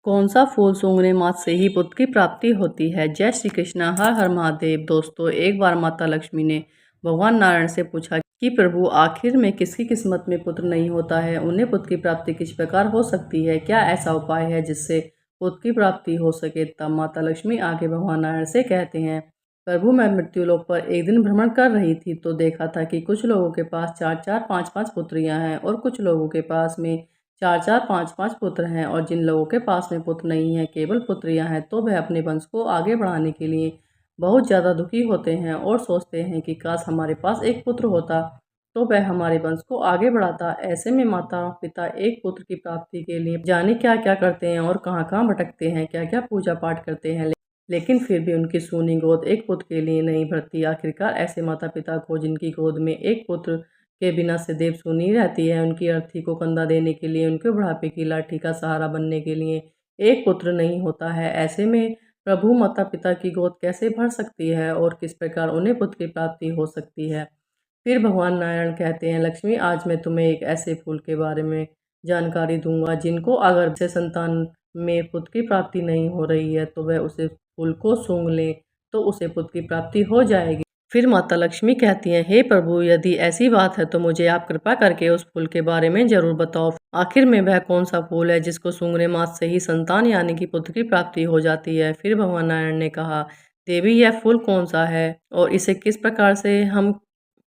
कौन सा फूल सूंघने मात्र से ही पुत्र की प्राप्ति होती है। जय श्री कृष्णा। हर हर महादेव। दोस्तों, एक बार माता लक्ष्मी ने भगवान नारायण से पूछा कि प्रभु, आखिर में किसकी किस्मत में पुत्र नहीं होता है, उन्हें पुत्र की प्राप्ति किस प्रकार हो सकती है, क्या ऐसा उपाय है जिससे पुत्र की प्राप्ति हो सके। तब माता लक्ष्मी आगे भगवान नारायण से कहते हैं, प्रभु, मैं मृत्युलोक पर एक दिन भ्रमण कर रही थी तो देखा था कि कुछ लोगों के पास 4-4, 5-5 पुत्रियां हैं और कुछ लोगों के पास में 4-4, 5-5 पुत्र हैं। और जिन लोगों के पास में पुत्र नहीं है, केवल पुत्रियां हैं, तो वह अपने वंश को आगे बढ़ाने के लिए बहुत ज़्यादा दुखी होते हैं और सोचते हैं कि काश हमारे पास एक पुत्र होता तो वह हमारे वंश को आगे बढ़ाता। ऐसे में माता पिता एक पुत्र की प्राप्ति के लिए जाने क्या क्या करते हैं और कहाँ कहाँ भटकते हैं, क्या क्या पूजा पाठ करते हैं, लेकिन फिर भी उनकी सूनी गोद एक पुत्र के लिए नहीं भरती। आखिरकार ऐसे माता पिता को जिनकी गोद में एक पुत्र के बिना सदैव सूनी रहती है, उनकी अर्थी को कंधा देने के लिए, उनके बुढ़ापे की लाठी का सहारा बनने के लिए एक पुत्र नहीं होता है। ऐसे में प्रभु, माता पिता की गोद कैसे भर सकती है और किस प्रकार उन्हें पुत्र की प्राप्ति हो सकती है। फिर भगवान नारायण कहते हैं, लक्ष्मी, आज मैं तुम्हें एक ऐसे फूल के बारे में जानकारी दूंगा जिनको अगर से संतान में पुत्र की प्राप्ति नहीं हो रही है तो वह उसे फूल को सूंघ ले तो उसे पुत्र की प्राप्ति हो जाएगी। फिर माता लक्ष्मी कहती हैं, हे प्रभु, यदि ऐसी बात है तो मुझे आप कृपा करके उस फूल के बारे में जरूर बताओ। आखिर में वह कौन सा फूल है जिसको सूंघने मात्र से ही संतान यानी कि पुत्र की प्राप्ति हो जाती है। फिर भगवान नारायण ने कहा, देवी, यह फूल कौन सा है और इसे किस प्रकार से हम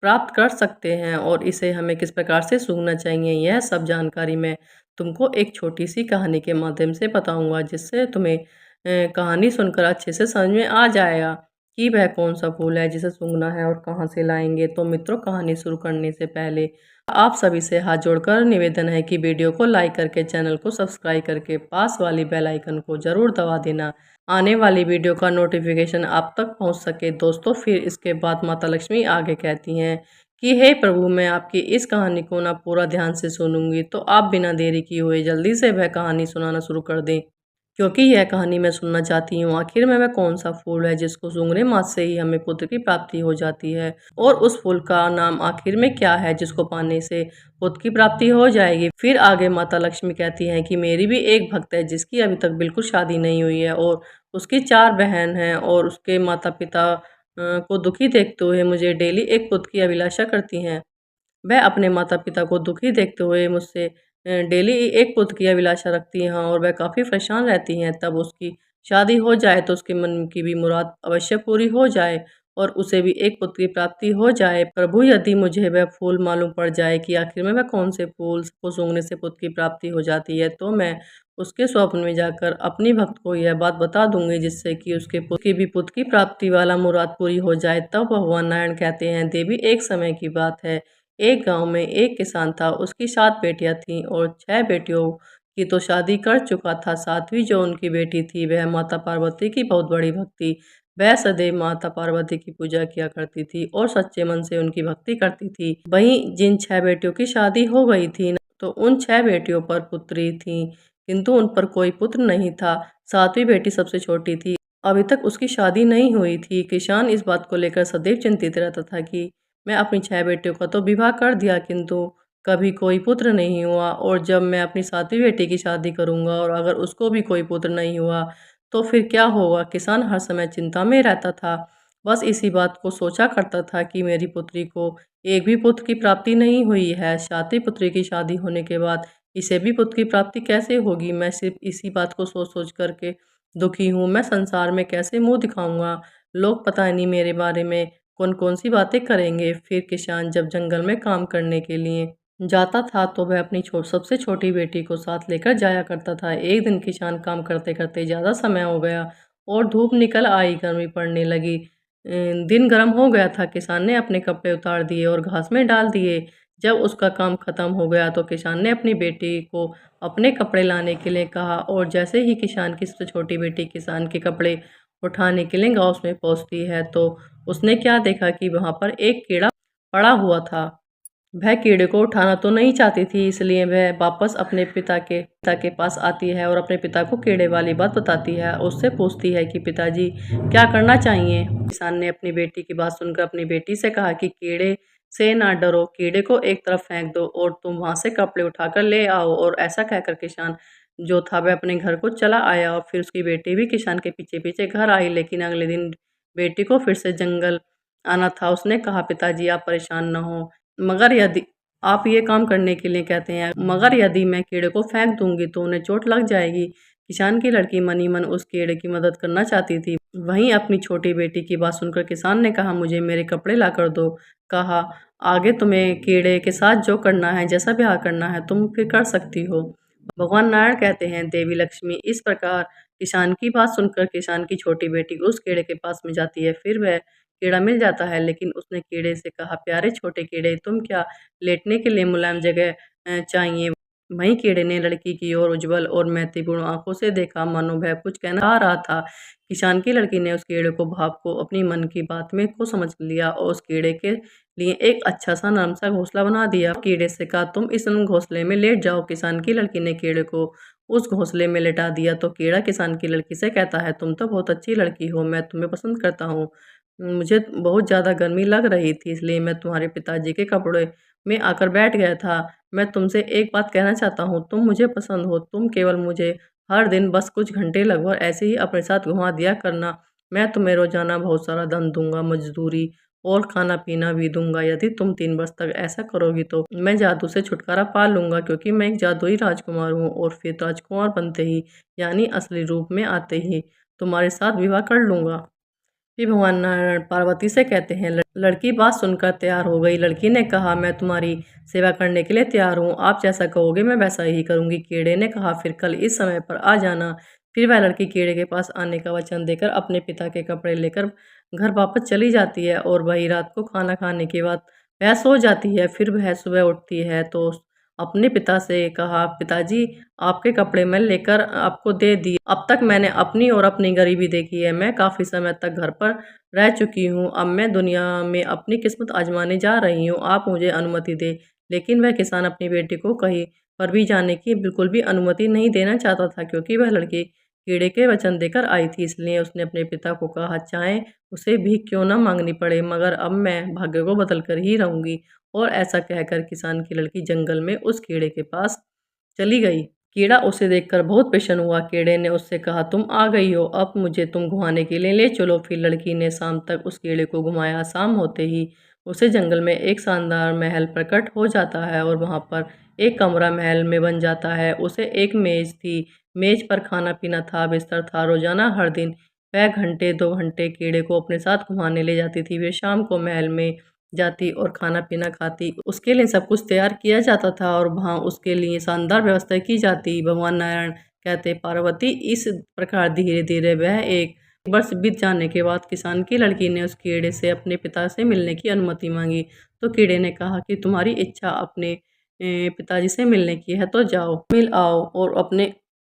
प्राप्त कर सकते हैं और इसे हमें किस प्रकार से सूंघना चाहिए, यह सब जानकारी मैं तुमको एक छोटी सी कहानी के माध्यम से बताऊंगा, जिससे तुम्हें कहानी सुनकर अच्छे से समझ में आ जाएगा कि वह कौन सा फूल है जिसे सूंघना है और कहाँ से लाएंगे। तो मित्रों, कहानी शुरू करने से पहले आप सभी से हाथ जोड़कर निवेदन है कि वीडियो को लाइक करके चैनल को सब्सक्राइब करके पास वाली बेल आइकन को जरूर दबा देना, आने वाली वीडियो का नोटिफिकेशन आप तक पहुंच सके। दोस्तों, फिर इसके बाद माता लक्ष्मी आगे कहती हैं कि हे प्रभु, मैं आपकी इस कहानी को ना पूरा ध्यान से सुनूंगी, तो आप बिना देरी किए हुए जल्दी से वह कहानी सुनाना शुरू कर दें, क्योंकि यह कहानी मैं सुनना चाहती हूँ। आखिर में वह कौन सा फूल है जिसको सूंघने मात्र से ही हमें पुत्र की प्राप्ति हो जाती है और उस फूल का नाम आखिर में क्या है जिसको पाने से पुत्र की प्राप्ति हो जाएगी। फिर आगे माता लक्ष्मी कहती हैं कि मेरी भी एक भक्त है जिसकी अभी तक बिल्कुल शादी नहीं हुई है और उसकी 4 बहन हैं और उसके माता पिता को दुखी देखते हुए मुझे डेली एक पुत्र की अभिलाषा करती हैं। वह अपने माता पिता को दुखी देखते हुए मुझसे डेली एक पुत्र की अभिलाषा रखती हैं और वह काफ़ी परेशान रहती हैं। तब उसकी शादी हो जाए तो उसके मन की भी मुराद अवश्य पूरी हो जाए और उसे भी एक पुत्र की प्राप्ति हो जाए। प्रभु, यदि मुझे वह फूल मालूम पड़ जाए कि आखिर में वह कौन से फूल को सूंघने से पुत्र की प्राप्ति हो जाती है, तो मैं उसके स्वप्न में जाकर अपनी भक्त को यह बात बता दूंगी, जिससे कि उसके पुत्र की भी पुत्र की प्राप्ति वाला मुराद पूरी हो जाए। तब भगवान नारायण कहते हैं, देवी, एक समय की बात है, एक गांव में एक किसान था। उसकी 7 बेटियां थीं और 6 बेटियों की तो शादी कर चुका था। 7वीं जो उनकी बेटी थी वह माता पार्वती की बहुत बड़ी भक्त थी। वह सदैव माता पार्वती की पूजा किया करती थी और सच्चे मन से उनकी भक्ति करती थी। वहीं जिन 6 बेटियों की शादी हो गई थी तो उन 6 बेटियों पर पुत्री थी, किंतु उन पर कोई पुत्र नहीं था। 7वीं बेटी सबसे छोटी थी, अभी तक उसकी शादी नहीं हुई थी। किसान इस बात को लेकर सदैव चिंतित रहता था कि मैं अपनी 6 बेटियों का तो विवाह कर दिया, किंतु कभी कोई पुत्र नहीं हुआ, और जब मैं अपनी 7वीं बेटी की शादी करूंगा और अगर उसको भी कोई पुत्र नहीं हुआ तो फिर क्या होगा। किसान हर समय चिंता में रहता था, बस इसी बात को सोचा करता था कि मेरी पुत्री को एक भी पुत्र की प्राप्ति नहीं हुई है। 7वीं पुत्री की शादी होने के बाद इसे भी पुत्र की प्राप्ति कैसे होगी। मैं सिर्फ इसी बात को सोच सोच करके दुखी हूँ। मैं संसार में कैसे मुंह दिखाऊंगा, लोग पता नहीं मेरे बारे में कौन कौन सी बातें करेंगे। फिर किसान जब जंगल में काम करने के लिए जाता था तो वह अपनी सबसे छोटी बेटी को साथ लेकर जाया करता था। एक दिन किसान काम करते करते ज़्यादा समय हो गया और धूप निकल आई, गर्मी पड़ने लगी। दिन गर्म हो गया था। किसान ने अपने कपड़े उतार दिए और घास में डाल दिए। जब उसका काम खत्म हो गया तो किसान ने अपनी बेटी को अपने कपड़े लाने के लिए कहा और जैसे ही किसान की सबसे छोटी बेटी किसान के कपड़े उठाने के लिए गाँव में पहुंचती है तो उसने क्या देखा कि वहां पर एक कीड़ा पड़ा हुआ था। वह कीड़े को उठाना तो नहीं चाहती थी, इसलिए वह वापस अपने पिता के पास आती है और अपने पिता को कीड़े वाली बात बताती है। उससे पूछती है कि पिताजी, क्या करना चाहिए। किसान ने अपनी बेटी की बात सुनकर अपनी बेटी से कहा कि कीड़े से ना डरो, कीड़े को एक तरफ फेंक दो और तुम वहां से कपड़े उठाकर ले आओ। और ऐसा कहकर किसान जो था वह अपने घर को चला आया और फिर उसकी बेटी भी किसान के पीछे पीछे घर आई। लेकिन अगले दिन बेटी को फिर से जंगल आना था। उसने कहा, पिताजी आप परेशान न हो, मगर यदि आप ये काम करने के लिए कहते हैं, मगर यदि मैं कीड़े को फेंक दूंगी तो उन्हें चोट लग जाएगी। किसान की लड़की मनी मन उस कीड़े की मदद करना चाहती थी। वहीं अपनी छोटी बेटी की बात सुनकर किसान ने कहा, मुझे मेरे कपड़े ला कर दो। कहा, आगे तुम्हें कीड़े के साथ जो करना है, जैसा ब्याह करना है, तुम फिर कर सकती हो। भगवान नारायण कहते हैं, देवी लक्ष्मी इस प्रकार किसान की बात सुनकर किसान की छोटी बेटी उस कीड़े के पास में जाती है। फिर वह कीड़ा मिल जाता है, लेकिन उसने कीड़े से कहा, प्यारे छोटे कीड़े, तुम क्या लेटने के लिए मुलायम जगह चाहिए। वहीं कीड़े ने लड़की की ओर उज्जवल और मैत्रीपूर्ण आंखों से देखा, मानो वह कुछ कहना चाह रहा था। किसान की लड़की ने उस कीड़े को भाव को अपनी मन की बात में को समझ लिया और उस कीड़े के लिए एक अच्छा सा नरम सा घोंसला बना दिया। कीड़े से कहा, तुम इस नरम घोंसले में लेट जाओ। किसान की लड़की ने कीड़े को उस घोंसले में लेटा दिया तो कीड़ा किसान की लड़की से कहता है, तुम तो बहुत अच्छी लड़की हो, मैं तुम्हें पसंद करता हूँ। मुझे बहुत ज़्यादा गर्मी लग रही थी, इसलिए मैं तुम्हारे पिताजी के कपड़े में आकर बैठ गया था। मैं तुमसे एक बात कहना चाहता हूँ, तुम मुझे पसंद हो, तुम केवल मुझे हर दिन बस कुछ घंटे लगभग ऐसे ही अपने साथ घुमा दिया करना। मैं तुम्हें रोज़ाना बहुत सारा धन दूँगा, मज़दूरी और खाना-पीना भी दूँगा। यदि तुम 3 वर्ष तक ऐसा करोगी तो मैं जादू से छुटकारा पा लूँगा, क्योंकि मैं एक जादुई राजकुमार हूँ और फिर राजकुमार बनते ही, यानी असली रूप में आते ही तुम्हारे साथ विवाह कर लूँगा। फिर भगवान नारायण पार्वती से कहते हैं, लड़की बात सुनकर तैयार हो गई। लड़की ने कहा, मैं तुम्हारी सेवा करने के लिए तैयार हूँ, आप जैसा कहोगे मैं वैसा ही करूँगी। कीड़े ने कहा, फिर कल इस समय पर आ जाना। फिर वह लड़की कीड़े के पास आने का वचन देकर अपने पिता के कपड़े लेकर घर वापस चली जाती है और वही रात को खाना खाने के बाद वह सो जाती है। फिर वह सुबह उठती है तो अपने पिता से कहा, पिताजी आपके कपड़े मैं लेकर आपको दे दिए। अब तक मैंने अपनी और अपनी गरीबी देखी है। मैं काफ़ी समय तक घर पर रह चुकी हूँ। अब मैं दुनिया में अपनी किस्मत आजमाने जा रही हूँ। आप मुझे अनुमति दें। लेकिन वह किसान अपनी बेटी को कहीं पर भी जाने की बिल्कुल भी अनुमति नहीं देना चाहता था, क्योंकि वह लड़की कीड़े के वचन देकर आई थी। इसलिए उसने अपने पिता को कहा, चाहे उसे भीख क्यों ना मांगनी पड़े, मगर अब मैं भाग्य को बदल कर ही रहूंगी। और ऐसा कहकर किसान की लड़की जंगल में उस कीड़े के पास चली गई। कीड़ा उसे देखकर बहुत प्रसन्न हुआ। कीड़े ने उससे कहा, तुम आ गई हो, अब मुझे तुम घुमाने के लिए ले चलो। फिर लड़की ने शाम तक उस कीड़े को घुमाया। शाम होते ही उसे जंगल में एक शानदार महल प्रकट हो जाता है और वहाँ पर एक कमरा महल में बन जाता है। उसे एक मेज थी, मेज पर खाना पीना था, बिस्तर था। रोजाना हर दिन वह घंटे 2 घंटे कीड़े को अपने साथ घुमाने ले जाती थी। वे शाम को महल में जाती और खाना पीना खाती। उसके लिए सब कुछ तैयार किया जाता था और वहाँ उसके लिए शानदार व्यवस्था की जाती। भगवान नारायण कहते, पार्वती इस प्रकार धीरे धीरे वह एक वर्ष बीत जाने के बाद किसान की लड़की ने उस कीड़े से अपने पिता से मिलने की अनुमति मांगी। तो कीड़े ने कहा कि तुम्हारी इच्छा अपने पिताजी से मिलने की है तो जाओ, मिल आओ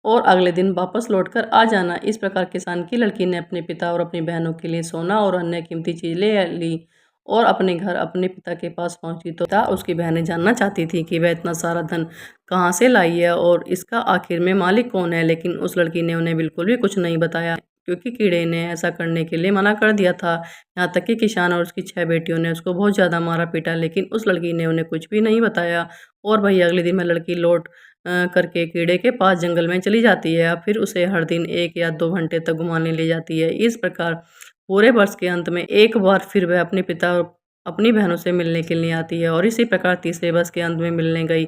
और अगले दिन वापस लौटकर आ जाना। इस प्रकार किसान की लड़की ने अपने पिता और अपनी बहनों के लिए सोना और अन्य कीमती चीज ले ली और अपने घर अपने पिता के पास पहुंची। तो पिता उसकी बहनें जानना चाहती थी कि वह इतना सारा धन कहाँ से लाई है और इसका आखिर में मालिक कौन है। लेकिन उस लड़की ने उन्हें बिल्कुल भी कुछ नहीं बताया, क्योंकि कीड़े ने ऐसा करने के लिए मना कर दिया था। यहाँ तक कि किसान और उसकी 6 बेटियों ने उसको बहुत ज़्यादा मारा पीटा, लेकिन उस लड़की ने उन्हें कुछ भी नहीं बताया। और वही अगले दिन में लड़की लौट करके कीड़े के पास जंगल में चली जाती है। फिर उसे हर दिन 1 या 2 घंटे तक घुमाने ले जाती है। इस प्रकार पूरे वर्ष के अंत में एक बार फिर वह अपने पिता और अपनी बहनों से मिलने के लिए आती है और इसी प्रकार तीसरे वर्ष के अंत में मिलने गई।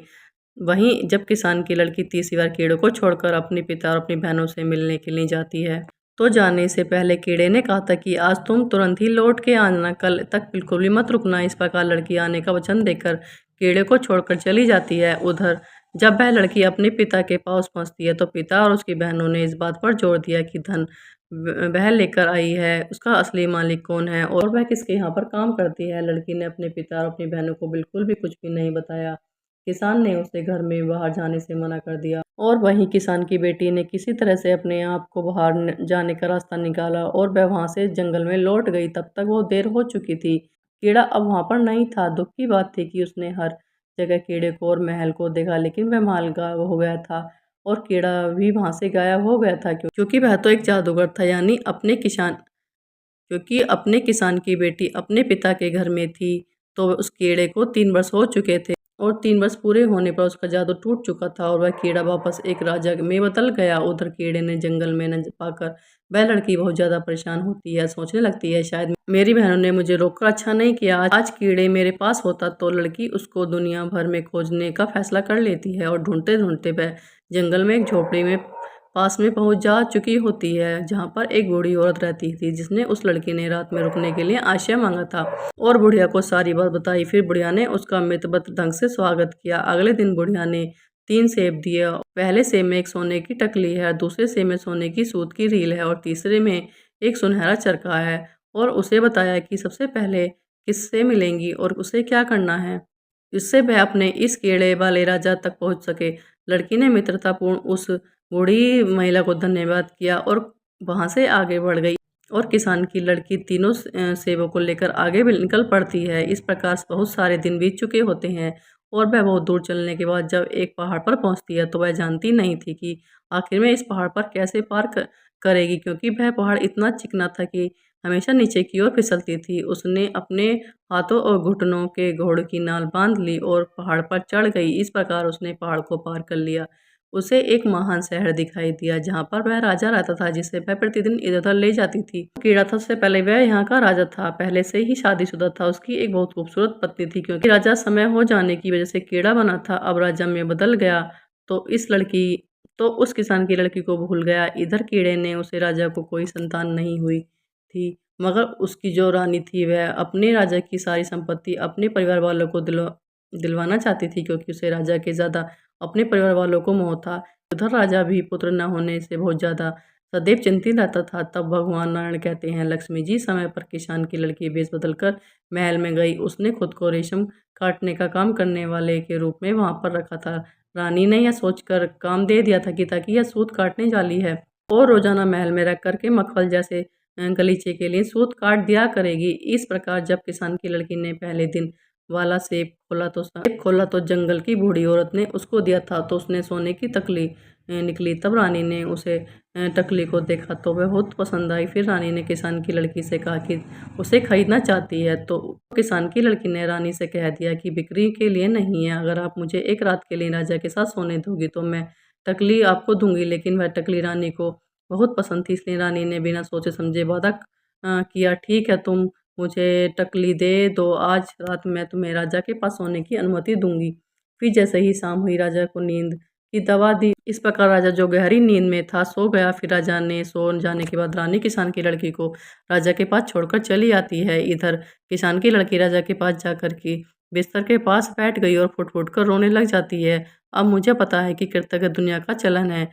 वहीं जब किसान की लड़की तीसरी बार कीड़े को छोड़कर अपने पिता और अपनी बहनों से मिलने के लिए जाती है, तो जाने से पहले कीड़े ने कहा था कि आज तुम तुरंत ही लौट के आना, कल तक बिल्कुल भी मत रुकना। इस प्रकार लड़की आने का वचन देकर कीड़े को छोड़कर चली जाती है। उधर जब वह लड़की अपने पिता के पास पहुंचती है तो पिता और उसकी बहनों ने इस बात पर जोर दिया कि धन वह लेकर आई है, उसका असली मालिक कौन है और वह किसके यहाँ पर काम करती है। लड़की ने अपने पिता और अपनी बहनों को बिल्कुल भी कुछ भी नहीं बताया। किसान ने उसे घर में बाहर जाने से मना कर दिया और वहीं किसान की बेटी ने किसी तरह से अपने आप को बाहर जाने का रास्ता निकाला और वह वहां से जंगल में लौट गई। तब तक वो देर हो चुकी थी। कीड़ा अब वहां पर नहीं था। दुख की बात थी कि उसने हर जगह कीड़े को और महल को देखा, लेकिन वह महल गायब हो गया था और कीड़ा भी वहां से गायब हो गया था, क्योंकि वह तो एक जादूगर था। यानी अपने किसान की बेटी अपने पिता के घर में थी, तो उस कीड़े को 3 वर्ष हो चुके थे और 3 वर्ष पूरे होने पर उसका जादू टूट चुका था और वह कीड़ा वापस एक राजा में बदल गया। उधर कीड़े ने जंगल में न पाकर वह लड़की बहुत ज़्यादा परेशान होती है, सोचने लगती है शायद मेरी बहनों ने मुझे रोककर अच्छा नहीं किया। आज कीड़े मेरे पास होता तो लड़की उसको दुनिया भर में खोजने का फैसला कर लेती है और ढूंढते-ढूंढते वह जंगल में एक झोपड़ी में पास में पहुंच जा चुकी होती है, जहां पर एक बूढ़ी औरत रहती थी जिसने उस लड़की ने रात में रुकने के लिए आश्रय मांगा था और बुढ़िया को सारी बात बताई। फिर बुढ़िया ने उसका मितव्यत ढंग से स्वागत किया। अगले दिन बुढ़िया ने 3 सेब दिए। पहले सेब में एक सोने की टकली है, दूसरे सेब में सोने की सूत की रील है और तीसरे में एक सुनहरा चरखा है, और उसे बताया कि सबसे पहले किससे मिलेंगी और उसे क्या करना है, जिससे वह अपने इस कीड़े वाले राजा तक पहुंच सके। लड़की ने मित्रतापूर्ण उस बूढ़ी महिला को धन्यवाद किया और वहां से आगे बढ़ गई, और किसान की लड़की तीनों सेबों को लेकर आगे भी निकल पड़ती है। इस प्रकार से बहुत सारे दिन बीत चुके होते हैं और वह बहुत दूर चलने के बाद जब एक पहाड़ पर पहुंचती है तो वह जानती नहीं थी कि आखिर में इस पहाड़ पर कैसे पार करेगी, क्योंकि वह पहाड़ इतना चिकना था कि हमेशा नीचे की ओर फिसलती थी। उसने अपने हाथों और घुटनों के घोड़े की नाल बांध ली और पहाड़ पर चढ़ गई। इस प्रकार उसने पहाड़ को पार कर लिया। उसे एक महान शहर दिखाई दिया जहाँ पर वह राजा रहता था, जिसे वह प्रतिदिन इधर-उधर ले जाती थी। कीड़ा था उससे पहले वह यहाँ का राजा था, पहले से ही शादीशुदा था। उसकी एक बहुत खूबसूरत पत्नी थी, क्योंकि राजा समय हो जाने की वजह से कीड़ा बना था, अब राजा में बदल गया तो उस किसान की लड़की को भूल गया। इधर कीड़े ने उसे राजा को कोई संतान नहीं हुई थी, मगर उसकी जो रानी थी वह अपने राजा की सारी संपत्ति अपने परिवार वालों को दिलवाना चाहती थी, क्योंकि उसे राजा के ज़्यादा अपने परिवार वालों को मोह था। उधर राजा भी पुत्र न होने से बहुत ज़्यादा सदैव चिंतित रहता था। तब भगवान नारायण कहते हैं, लक्ष्मी जी समय पर किसान की लड़की वेश बदलकर महल में गई। उसने खुद को रेशम काटने का काम करने वाले के रूप में वहां पर रखा था। रानी ने यह सोचकर काम दे दिया था कि ताकि यह सूत काटने वाली है और रोजाना महल में रख करके मक्खल जैसे गलीचे के लिए सूत काट दिया करेगी। इस प्रकार जब किसान की लड़की ने पहले दिन वाला सेब खोला तो जंगल की बूढ़ी औरत ने उसको दिया था, तो उसने सोने की तकली निकली। तब रानी ने उसे टकली को देखा तो वह बहुत पसंद आई। फिर रानी ने किसान की लड़की से कहा कि उसे खरीदना चाहती है, तो किसान की लड़की ने रानी से कह दिया कि बिक्री के लिए नहीं है, अगर आप मुझे एक रात के लिए राजा के साथ सोने दोगी तो मैं टकली आपको दूंगी। लेकिन वह टकली रानी को बहुत पसंद थी, इसलिए रानी ने बिना सोचे समझे वादा किया, ठीक है तुम मुझे टकली दे दो, आज रात मैं तुम्हें राजा के पास सोने की अनुमति दूंगी। फिर जैसे ही शाम हुई राजा को नींद की दवा दी। इस प्रकार राजा जो गहरी नींद में था सो गया। फिर राजा ने सो जाने के बाद रानी किसान की लड़की को राजा के पास छोड़कर चली आती है। इधर किसान की लड़की राजा के पास जाकर के बिस्तर के पास बैठ गई और फुट फुट कर रोने लग जाती है। अब मुझे पता है कि कृतज्ञ दुनिया का चलन है।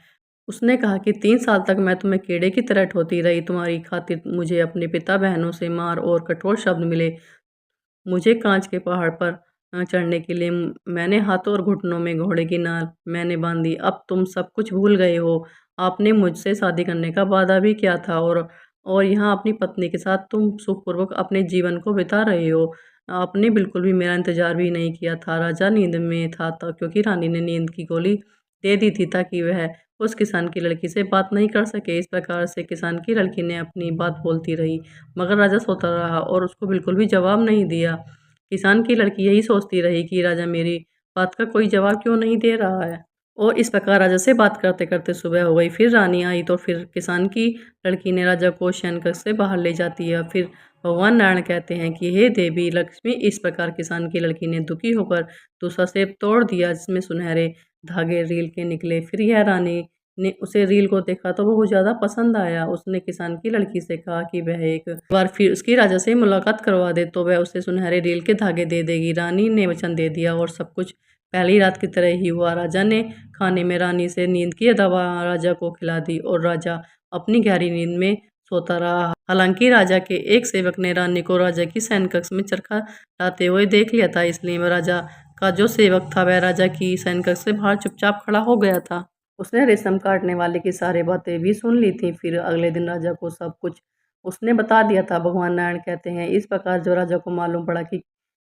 उसने कहा कि 3 साल तक मैं तुम्हें कीड़े की तरह ढोती रही, तुम्हारी खातिर मुझे अपने पिता बहनों से मार और कठोर शब्द मिले। मुझे कांच के पहाड़ पर चढ़ने के लिए मैंने हाथों और घुटनों में घोड़े की नाल मैंने बांधी। अब तुम सब कुछ भूल गए हो। आपने मुझसे शादी करने का वादा भी किया था और यहाँ अपनी पत्नी के साथ तुम सुखपूर्वक अपने जीवन को बिता रहे हो। आपने बिल्कुल भी मेरा इंतजार भी नहीं किया था। राजा नींद में था क्योंकि रानी ने नींद की गोली दे दी थी ताकि वह उस किसान की लड़की से बात नहीं कर सके। इस प्रकार से किसान की लड़की ने अपनी बात बोलती रही, मगर राजा सोता रहा और उसको बिल्कुल भी जवाब नहीं दिया। किसान की लड़की यही सोचती रही कि राजा मेरी बात का कोई जवाब क्यों नहीं दे रहा है, और इस प्रकार राजा से बात करते करते सुबह हो गई। फिर रानी आई तो फिर किसान की लड़की ने राजा को शयन कक्ष से बाहर ले जाती है। फिर भगवान नारायण कहते हैं कि हे देवी लक्ष्मी, इस प्रकार किसान की लड़की ने दुखी होकर दूसरा सेब तोड़ दिया जिसमें सुनहरे धागे रील के निकले। फिर यह रानी ने उसे रील को देखा तो वो बहुत ज़्यादा पसंद आया। उसने किसान की लड़की से कहा कि वह एक बार फिर उसकी राजा से मुलाकात करवा दे तो वह उसे सुनहरे रील के धागे दे देगी। रानी ने वचन दे दिया और सब कुछ पहली रात की तरह ही हुआ। राजा ने खाने में रानी से नींद की दवा राजा को खिला दी और राजा अपनी गहरी नींद में सोता रहा। हालांकि राजा के एक सेवक ने रानी को राजा की शयन कक्ष में चरखा लाते हुए देख लिया था, इसलिए वह राजा का जो सेवक था वह राजा की शयन कक्ष से बाहर चुपचाप खड़ा हो गया था। उसने रेशम काटने वाले की सारी बातें भी सुन ली थी। फिर अगले दिन राजा को सब कुछ उसने बता दिया था। भगवान नारायण कहते हैं, इस प्रकार जो राजा को मालूम पड़ा कि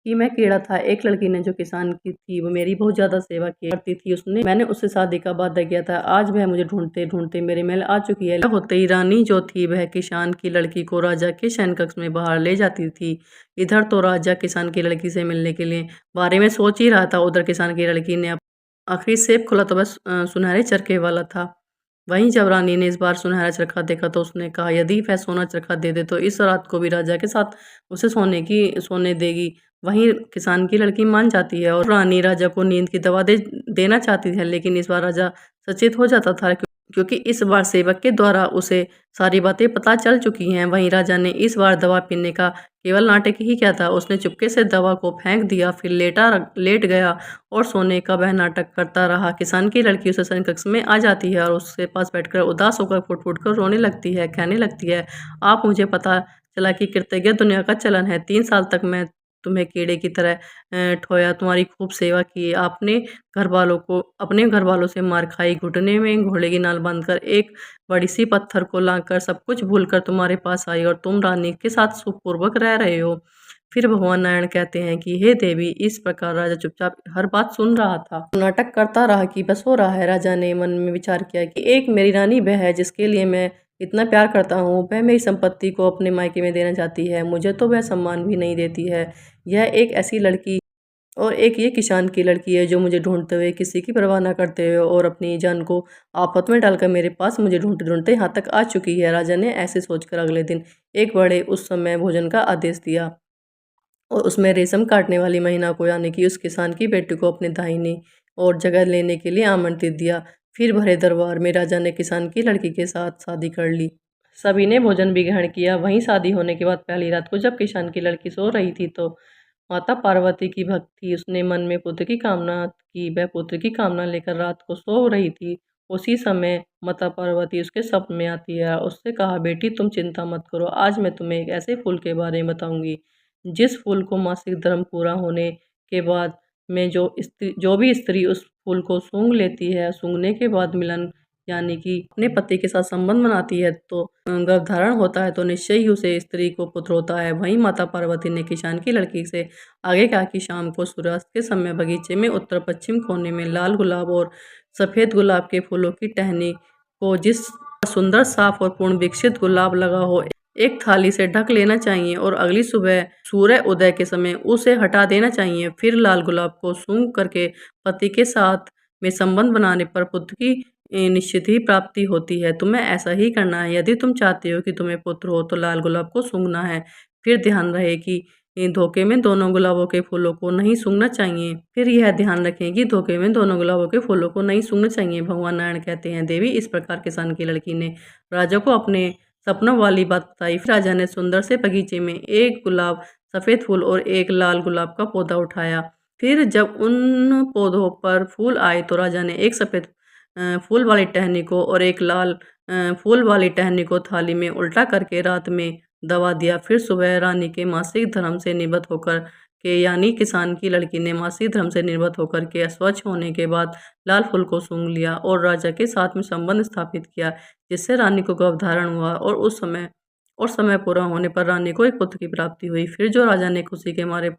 कि मैं कीड़ा था। एक लड़की ने जो किसान की थी वो मेरी बहुत ज़्यादा सेवा किया करती थी। मैंने उससे शादी का वादा किया था। आज वह मुझे ढूंढते ढूंढते मेरे महल आ चुकी है। होते ही रानी जो थी वह किसान की लड़की को राजा के शयन कक्ष में बाहर ले जाती थी। इधर तो राजा किसान की लड़की से मिलने के लिए बारे में सोच ही रहा था। उधर किसान की लड़की ने आखिरी सेब खोला तो बस सुनहरे चरखे वाला था। वहीं जब रानी ने इस बार सुनहरा चरखा देखा तो उसने कहा यदि वह सोना चरखा दे दे तो इस रात को भी राजा के साथ उसे सोने देगी। वहीं किसान की लड़की मान जाती है और रानी राजा को नींद की दवा देना चाहती है, लेकिन इस बार राजा सचेत हो जाता था क्योंकि इस बार सेवक के द्वारा उसे सारी बातें पता चल चुकी हैं। वहीं राजा ने इस बार दवा पीने का केवल नाटक ही किया था। उसने चुपके से दवा को फेंक दिया, फिर लेट गया और सोने का वह नाटक करता रहा। किसान की लड़की उसे शयन कक्ष में आ जाती है और उसके पास बैठकर उदास होकर फुट फुट कर रोने लगती है, कहने लगती है, आप मुझे पता चला कि कृतज्ञ दुनिया का चलन है। 3 साल तक मैं तुम्हें कीड़े की तरह ठोया, तुम्हारी खूब सेवा की। आपने अपने घर वालों से मार खाई, घुटने में घोड़े की नाल बांधकर एक बड़ी सी पत्थर को लाकर सब कुछ भूलकर तुम्हारे पास आई और तुम रानी के साथ सुखपूर्वक रह रहे हो। फिर भगवान नारायण कहते हैं कि हे देवी, इस प्रकार राजा चुपचाप हर बात सुन रहा था। नाटक करता रहा कि बस हो रहा है। राजा ने मन में विचार किया कि एक मेरी रानी वह है जिसके लिए मैं इतना प्यार करता हूँ। वह मेरी संपत्ति को अपने मायके में देना चाहती है, मुझे तो वह सम्मान भी नहीं देती है। यह एक ऐसी लड़की और एक ये किसान की लड़की है जो मुझे ढूंढते हुए, किसी की परवाह ना करते हुए और अपनी जान को आफत में डालकर मेरे पास मुझे ढूंढते ढूंढते यहाँ तक आ चुकी है। राजा ने ऐसे सोचकर अगले दिन एक बड़े उस समय भोजन का आदेश दिया और उसमें रेशम काटने वाली महिला को, यानी कि उस किसान की बेटी को, अपने दाहिनी और जगह लेने के लिए आमंत्रित दिया। फिर भरे दरबार में राजा ने किसान की लड़की के साथ शादी कर ली। सभी ने भोजन भी ग्रहण किया। वहीं शादी होने के बाद पहली रात को जब किसान की लड़की सो रही थी तो माता पार्वती की भक्त थी। उसने मन में पुत्र की कामना की। वह पुत्र की कामना लेकर रात को सो रही थी। उसी समय माता पार्वती उसके स्वप्न में आती है और उससे कहा, बेटी तुम चिंता मत करो, आज मैं तुम्हें एक ऐसे फूल के बारे में बताऊंगी जिस फूल को मासिक धर्म पूरा होने के बाद में जो भी स्त्री उस फूल को सूंघ लेती है, सूंघने के बाद मिलन यानी कि अपने पति के साथ संबंध बनाती है तो गर्भधारण होता है तो निश्चय ही उसे स्त्री को पुत्र होता है। वहीं माता पार्वती ने किसान की लड़की से आगे कहा कि शाम को सूर्यास्त के समय बगीचे में उत्तर पश्चिम कोने में लाल गुलाब और सफ़ेद गुलाब के फूलों की टहनी को, जिस सुंदर साफ और पूर्ण विकसित गुलाब लगा हो, एक थाली से ढक लेना चाहिए और अगली सुबह सूर्य उदय के समय उसे हटा देना चाहिए। फिर लाल गुलाब को सूंघ करके पति के साथ में संबंध बनाने पर पुत्र की निश्चित ही प्राप्ति होती है। तुम्हें ऐसा ही करना है। यदि तुम चाहते हो कि तुम्हें पुत्र हो तो लाल गुलाब को सूंघना है। फिर ध्यान रहे कि धोखे में दोनों गुलाबों के फूलों को नहीं सूंघना चाहिए। फिर यह ध्यान रखें कि धोखे में दोनों गुलाबों के फूलों को नहीं सूंघना चाहिए। भगवान नारायण कहते हैं, देवी, इस प्रकार किसान की लड़की ने राजा को अपने सपनों वाली बात बताई। फिर राजा ने सुंदर से बगीचे में एक गुलाब, सफ़ेद फूल और एक लाल गुलाब का पौधा उठाया। फिर जब उन पौधों पर फूल आए तो राजा ने एक सफ़ेद फूल वाली टहनी को और एक लाल फूल वाली टहनी को थाली में उल्टा करके रात में दबा दिया। फिर सुबह रानी के मासिक धर्म से निर्गत होकर के, यानी किसान की लड़की ने मासिक धर्म से निर्गत होकर के अस्वच्छ होने के बाद लाल फूल को सूंघ लिया और राजा के साथ में संबंध स्थापित किया, जिससे रानी को गर्भधारण हुआ और समय पूरा होने पर रानी को एक पुत्र की प्राप्ति हुई। फिर जो राजा ने खुशी के मारे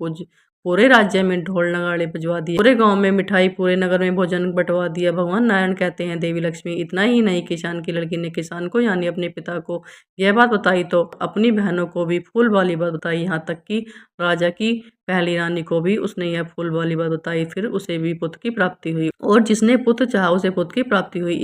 पूरे राज्य में ढोल नगाड़े बजवा दिए, पूरे गांव में मिठाई, पूरे नगर में भोजन बंटवा दिया। भगवान नारायण कहते हैं, देवी लक्ष्मी इतना ही नहीं, किसान की लड़की ने किसान को यानी अपने पिता को यह बात बताई तो अपनी बहनों को भी फूल वाली बात बताई। यहाँ तक कि राजा की पहली रानी को भी उसने यह फूल वाली बात बताई। फिर उसे भी पुत्र की प्राप्ति हुई और जिसने पुत्र चाहा उसे पुत्र की प्राप्ति हुई।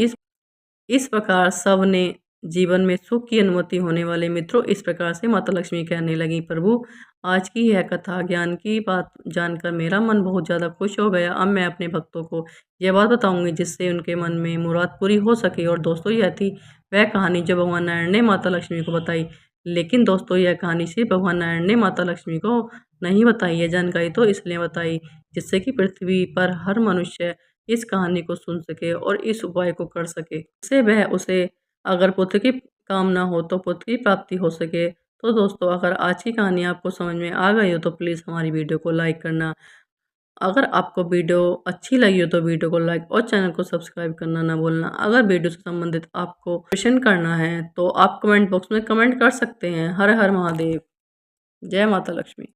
इस प्रकार सब ने जीवन में सुख की अनुमति होने वाले मित्रों, इस प्रकार से माता लक्ष्मी कहने लगी, प्रभु, आज की यह कथा ज्ञान की बात जानकर मेरा मन बहुत ज़्यादा खुश हो गया। अब मैं अपने भक्तों को यह बात बताऊंगी जिससे उनके मन में मुराद पूरी हो सके। और दोस्तों, यह थी वह कहानी जो भगवान नारायण ने माता लक्ष्मी को बताई। लेकिन दोस्तों, यह कहानी सिर्फ भगवान नारायण ने माता लक्ष्मी को नहीं बताई। यह जानकारी तो इसलिए बताई जिससे कि पृथ्वी पर हर मनुष्य इस कहानी को सुन सके और इस उपाय को कर सके, इससे वह उसे अगर पुत्र की कामना हो तो पुत्र की प्राप्ति हो सके। तो दोस्तों, अगर आज की कहानी आपको समझ में आ गई हो तो प्लीज़ हमारी वीडियो को लाइक करना। अगर आपको वीडियो अच्छी लगी हो तो वीडियो को लाइक और चैनल को सब्सक्राइब करना ना भूलना। अगर वीडियो से संबंधित आपको क्वेश्चन करना है तो आप कमेंट बॉक्स में कमेंट कर सकते हैं। हर हर महादेव। जय माता लक्ष्मी।